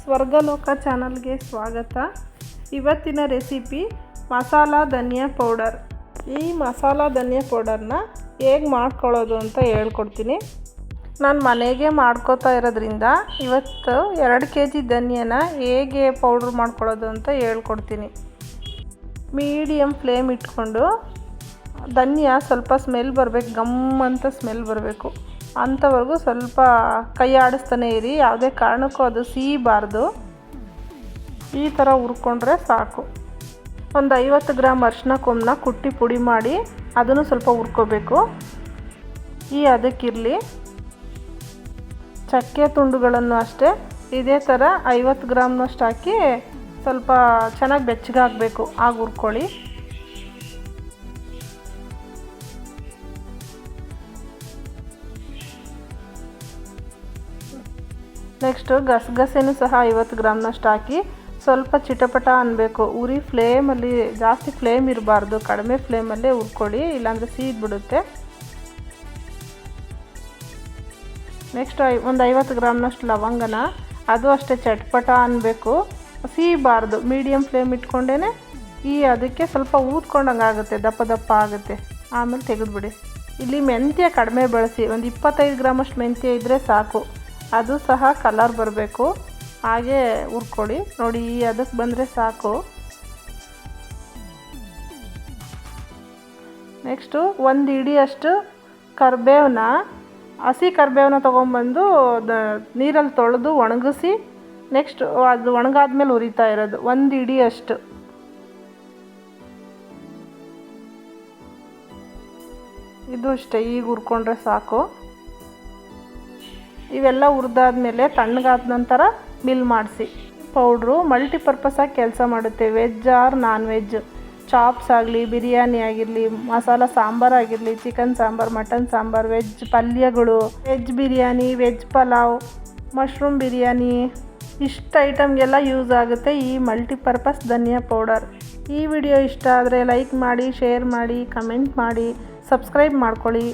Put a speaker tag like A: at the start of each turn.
A: ಸ್ವರ್ಗಲೋಕ ಚಾನಲ್ಗೆ ಸ್ವಾಗತ. ಇವತ್ತಿನ ರೆಸಿಪಿ ಮಸಾಲಾ ಧನಿಯಾ ಪೌಡರ್. ಈ ಮಸಾಲಾ ಧನಿಯಾ ಪೌಡರ್ನ ಹೇಗೆ ಮಾಡ್ಕೊಳ್ಳೋದು ಅಂತ ಹೇಳ್ಕೊಡ್ತೀನಿ. ನಾನು ಮನೆಗೆ ಮಾಡ್ಕೋತಾ ಇರೋದ್ರಿಂದ ಇವತ್ತು 2 kg ಧನಿಯಾನ ಹೇಗೆ ಪೌಡ್ರ್ ಮಾಡ್ಕೊಳ್ಳೋದು ಅಂತ ಹೇಳ್ಕೊಡ್ತೀನಿ. ಮೀಡಿಯಮ್ ಫ್ಲೇಮ್ ಇಟ್ಕೊಂಡು ಧನಿಯಾ ಸ್ವಲ್ಪ ಸ್ಮೆಲ್ ಬರಬೇಕು, ಗಮ್ ಅಂತ ಸ್ಮೆಲ್ ಬರಬೇಕು ಅಂಥವರೆಗೂ ಸ್ವಲ್ಪ ಕೈ ಆಡಿಸ್ತಾನೆ ಇರಿ. ಯಾವುದೇ ಕಾರಣಕ್ಕೂ ಅದು ಸೀಬಾರ್ದು. ಈ ಥರ ಹುರ್ಕೊಂಡ್ರೆ ಸಾಕು. ಒಂದು 50 ಗ್ರಾಮ್ ಅರಿಶಿನ ಕೊಂಬನ್ನ ಕುಟ್ಟಿ ಪುಡಿ ಮಾಡಿ ಅದನ್ನು ಸ್ವಲ್ಪ ಹುರ್ಕೋಬೇಕು. ಅದಕ್ಕಿರಲಿ ಚಕ್ಕೆ ತುಂಡುಗಳನ್ನು ಅಷ್ಟೇ ಇದೇ ಥರ 50 ಗ್ರಾಮ್ನಷ್ಟು ಹಾಕಿ ಸ್ವಲ್ಪ ಚೆನ್ನಾಗಿ ಬೆಚ್ಚಗಾಗಬೇಕು, ಆಗ ಹುರ್ಕೊಳ್ಳಿ. ನೆಕ್ಸ್ಟು ಗಸಗಸೆನೂ ಸಹ 50 ಗ್ರಾಮ್ನಷ್ಟು ಹಾಕಿ ಸ್ವಲ್ಪ ಚಿಟಪಟ ಅನ್ನಬೇಕು. ಉರಿ ಫ್ಲೇಮಲ್ಲಿ ಜಾಸ್ತಿ ಫ್ಲೇಮ್ ಇರಬಾರ್ದು, ಕಡಿಮೆ ಫ್ಲೇಮಲ್ಲೇ ಹುರ್ಕೊಳ್ಳಿ, ಇಲ್ಲಾಂದರೆ ಸೀದ್ಬಿಡುತ್ತೆ. ನೆಕ್ಸ್ಟ್ ಒಂದು 50 ಗ್ರಾಮ್ನಷ್ಟು ಲವಂಗನ, ಅದು ಅಷ್ಟೇ ಚಟ್ಪಟ ಅನ್ನಬೇಕು, ಸೀಬಾರ್ದು. ಮೀಡಿಯಮ್ ಫ್ಲೇಮ್ ಇಟ್ಕೊಂಡೇ ಅದಕ್ಕೆ ಸ್ವಲ್ಪ ಊದ್ಕೊಂಡಂಗೆ ಆಗುತ್ತೆ, ದಪ್ಪ ದಪ್ಪ ಆಗುತ್ತೆ. ಆಮೇಲೆ ತೆಗೆದುಬಿಡಿ. ಇಲ್ಲಿ ಮೆಂತ್ಯ ಕಡಿಮೆ ಬಳಸಿ, ಒಂದು 25 ಗ್ರಾಮಷ್ಟು ಮೆಂತ್ಯ ಇದ್ದರೆ ಸಾಕು. ಅದು ಸಹ ಕಲರ್ ಬರಬೇಕು, ಹಾಗೆ ಹುರ್ಕೊಳ್ಳಿ. ನೋಡಿ, ಅದಕ್ಕೆ ಬಂದರೆ ಸಾಕು. ನೆಕ್ಸ್ಟು ಒಂದು ಹಿಡಿಯಷ್ಟು ಕರಿಬೇವನ್ನ, ಹಸಿ ಕರಿಬೇವನ್ನ ತೊಗೊಂಬಂದು ನೀರಲ್ಲಿ ತೊಳೆದು ಒಣಗಿಸಿ ನೆಕ್ಸ್ಟ್ ಅದು ಒಣಗಾದ್ಮೇಲೆ ಹುರಿತಾ ಇರೋದು. ಒಂದು ಹಿಡಿಯಷ್ಟು. ಇದು ಅಷ್ಟೇ, ಈಗ ಹುರ್ಕೊಂಡ್ರೆ ಸಾಕು. ಇವೆಲ್ಲ ಹುರಿದಾದ್ಮೇಲೆ ತಣ್ಣಗಾದ ನಂತರ ಮಿಲ್ ಮಾಡಿಸಿ. ಪೌಡ್ರು ಮಲ್ಟಿಪರ್ಪಸಾಗಿ ಕೆಲಸ ಮಾಡುತ್ತೆ. Veg or non veg, chops ಆಗಲಿ, ಬಿರಿಯಾನಿ ಆಗಿರಲಿ, ಮಸಾಲ ಸಾಂಬಾರು ಆಗಿರಲಿ, ಚಿಕನ್ ಸಾಂಬಾರು, ಮಟನ್ ಸಾಂಬಾರು, ವೆಜ್ ಪಲ್ಯಗಳು, veg biryani, veg pulao, mushroom biryani, ಇಷ್ಟು ಐಟಮ್ಗೆಲ್ಲ ಯೂಸ್ ಆಗುತ್ತೆ ಈ ಮಲ್ಟಿಪರ್ಪಸ್ ಧನಿಯಾ ಪೌಡರ್. ಈ ವಿಡಿಯೋ ಇಷ್ಟ ಆದರೆ ಲೈಕ್ ಮಾಡಿ, ಶೇರ್ ಮಾಡಿ, ಕಮೆಂಟ್ ಮಾಡಿ, ಸಬ್ಸ್ಕ್ರೈಬ್ ಮಾಡ್ಕೊಳ್ಳಿ.